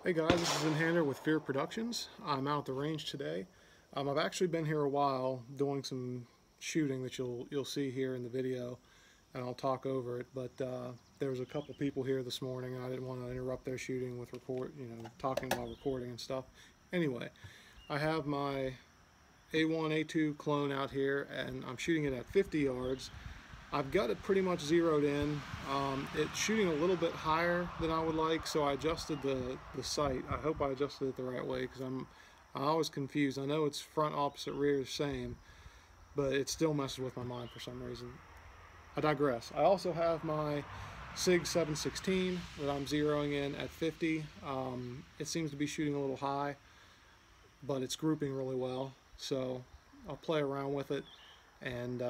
Hey guys, this is Inhander with Fear Productions. I'm out at the range today. I've actually been here a while doing some shooting that you'll see here in the video, and I'll talk over it. But there was a couple people here this morning, and I didn't want to interrupt their shooting with talking while recording and stuff. Anyway, I have my A1 A2 clone out here, and I'm shooting it at 50 yards. I've got it pretty much zeroed in. It's shooting a little bit higher than I would like, so I adjusted the sight. I hope I adjusted it the right way because I'm always confused. I know it's front, opposite, rear, same, but it still messes with my mind for some reason. I digress. I also have my SIG 716 that I'm zeroing in at 50. It seems to be shooting a little high, but it's grouping really well, so I'll play around with it. And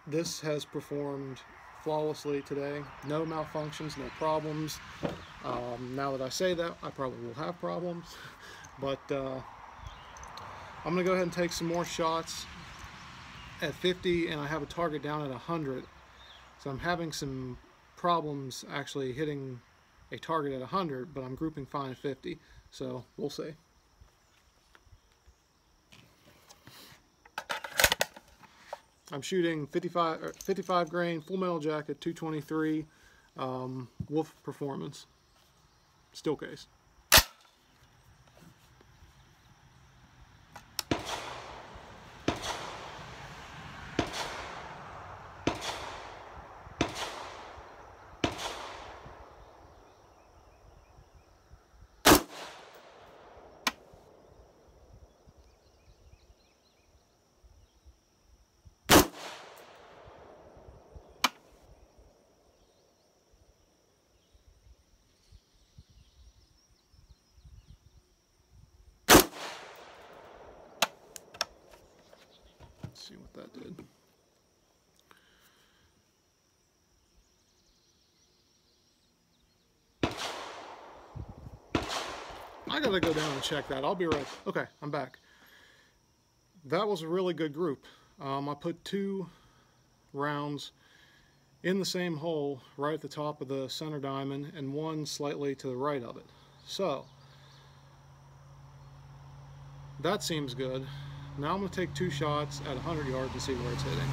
this has performed flawlessly today. No malfunctions, no problems. Now that I say that, I probably will have problems. But I'm going to go ahead and take some more shots at 50, and I have a target down at 100. So I'm having some problems actually hitting a target at 100, but I'm grouping fine at 50. So we'll see. I'm shooting 55 grain, full metal jacket, 223, Wolf Performance, still case. See what that did. I gotta go down and check that. I'll be right. Okay, I'm back. That was a really good group. I put 2 rounds in the same hole right at the top of the center diamond and 1 slightly to the right of it. So that seems good. Now I'm going to take 2 shots at 100 yards and see where it's hitting.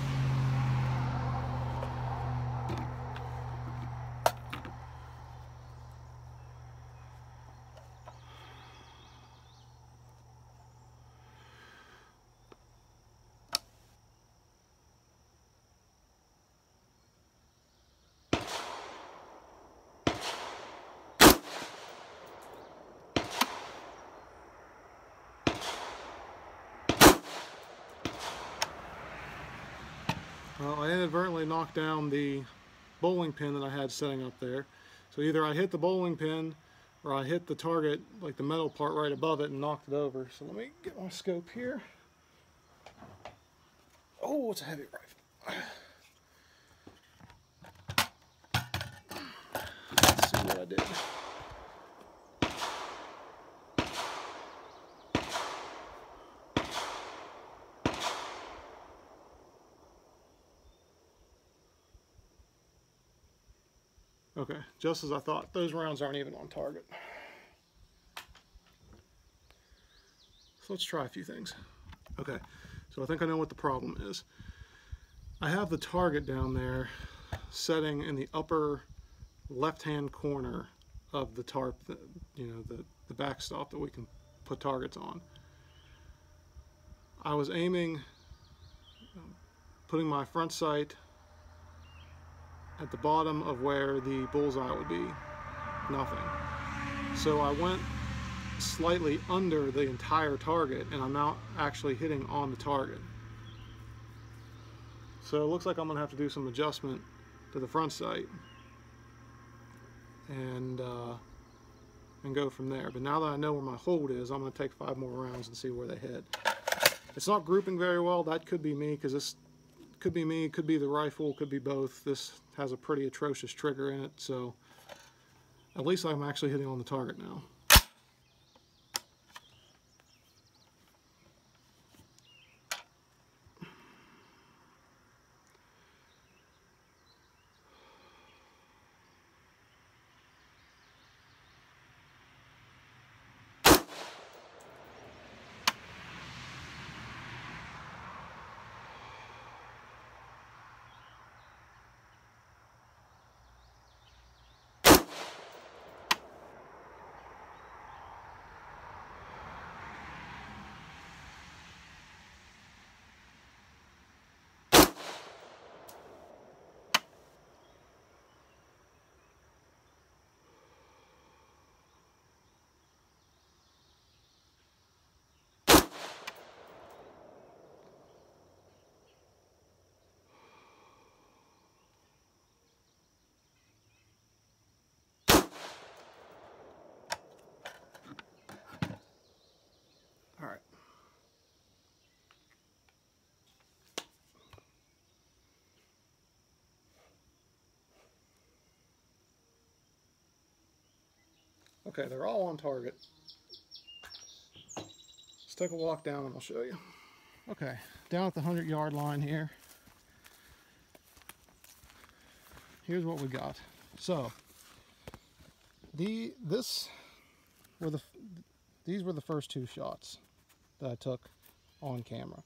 Well, I inadvertently knocked down the bowling pin that I had setting up there. So either I hit the bowling pin or I hit the target, like the metal part right above it, and knocked it over. So let me get my scope here. Oh, it's a heavy rifle. Let's see what I did. Okay, just as I thought. Those rounds aren't even on target. So let's try a few things. Okay, so I think I know what the problem is. I have the target down there setting in the upper left-hand corner of the tarp, the backstop that we can put targets on. I was aiming, putting my front sight at the bottom of where the bullseye would be. Nothing. So I went slightly under the entire target, and I'm now actually hitting on the target. So it looks like I'm going to have to do some adjustment to the front sight and go from there. But now that I know where my hold is, I'm going to take 5 more rounds and see where they hit. It's not grouping very well. That could be me, because this could be me, could be the rifle, could be both. This has a pretty atrocious trigger in it, so at least I'm actually hitting on the target now. Okay, they're all on target. Let's take a walk down and I'll show you. Okay, down at the 100-yard line here. Here's what we got. So, these were the first two shots that I took on camera.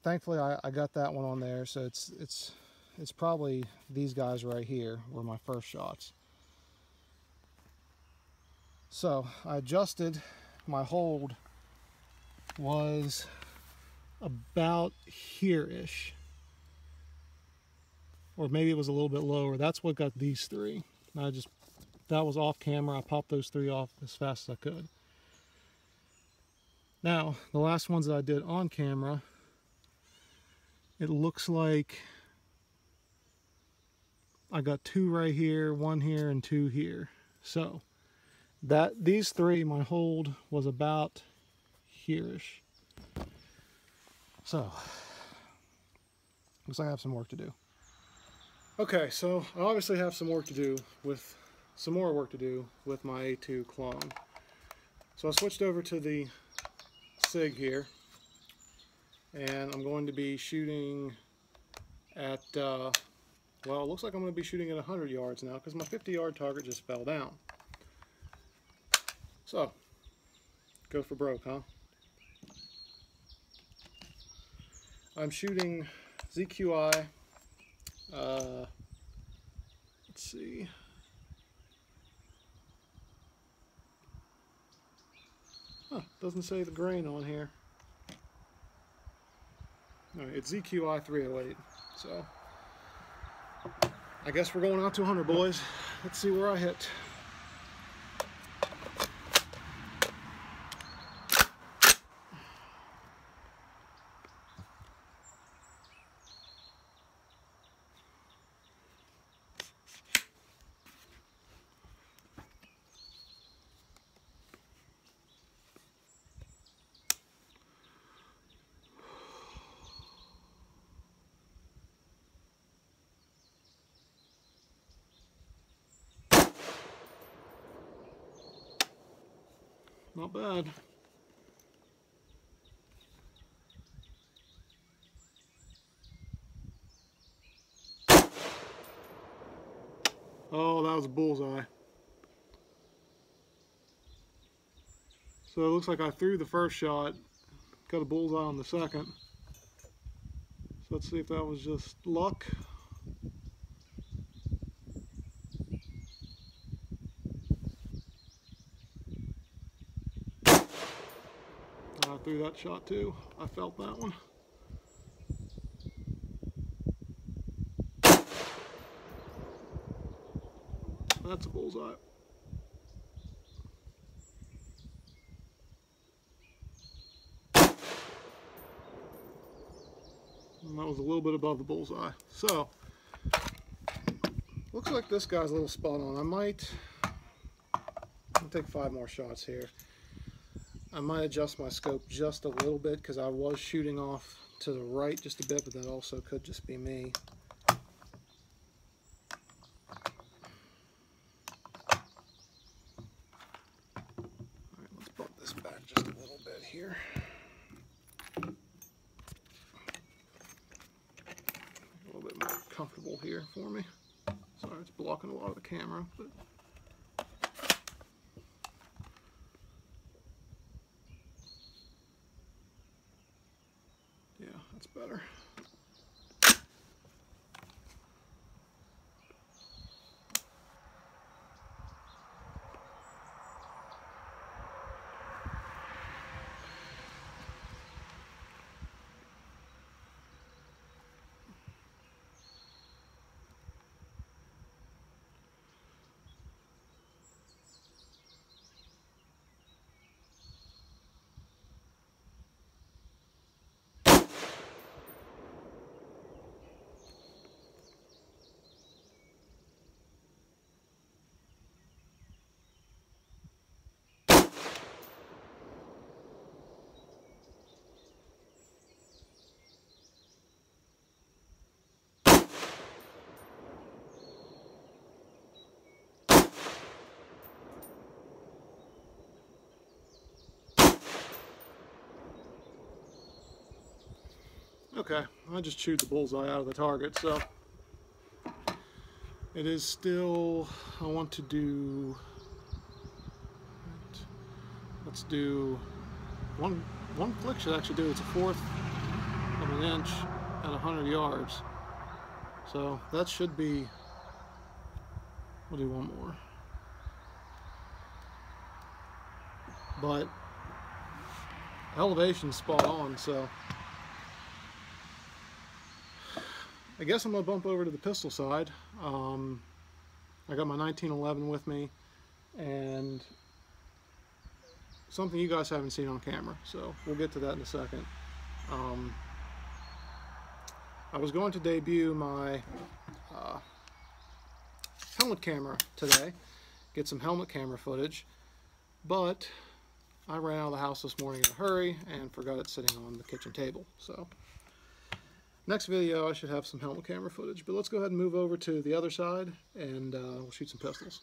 Thankfully, I got that one on there, so it's probably these guys right here were my first shots. So I adjusted, my hold was about here-ish, or maybe it was a little bit lower. That's what got these three. That was off camera. I popped those three off as fast as I could. Now, the last ones that I did on camera, it looks like I got two right here, one here, and two here. So these three, my hold was about here-ish. So looks like I have some work to do. Okay, so I obviously have some more work to do with my A2 clone. So I switched over to the SIG here, and I'm going to be shooting at well, it looks like I'm going to be shooting at 100 yards now because my 50-yard target just fell down. So, go for broke, huh? I'm shooting ZQI, let's see, doesn't say the grain on here. No, it's ZQI 308, so I guess we're going out to 100, boys. Let's see where I hit. Not bad. Oh, that was a bullseye. So it looks like I threw the first shot, got a bullseye on the second. So let's see if that was just luck. I threw that shot too. I felt that one. That's a bullseye. And that was a little bit above the bullseye. So, looks like this guy's a little spot on. I'll take 5 more shots here. I might adjust my scope just a little bit because I was shooting off to the right just a bit, but that also could just be me. Alright, let's bump this back just a little bit here. A little bit more comfortable here for me. Sorry, it's blocking a lot of the camera, but yeah, that's better. Okay, I just chewed the bullseye out of the target, so it is still, I want to do, let's do, one click should actually do, it's a fourth of an inch at 100 yards. So that should be, we'll do one more. But elevation's spot on, so I guess I'm gonna bump over to the pistol side. I got my 1911 with me, and something you guys haven't seen on camera, so we'll get to that in a second. I was going to debut my helmet camera today, get some helmet camera footage, but I ran out of the house this morning in a hurry and forgot it sitting on the kitchen table. So next video I should have some helmet camera footage, but let's go ahead and move over to the other side and we'll shoot some pistols.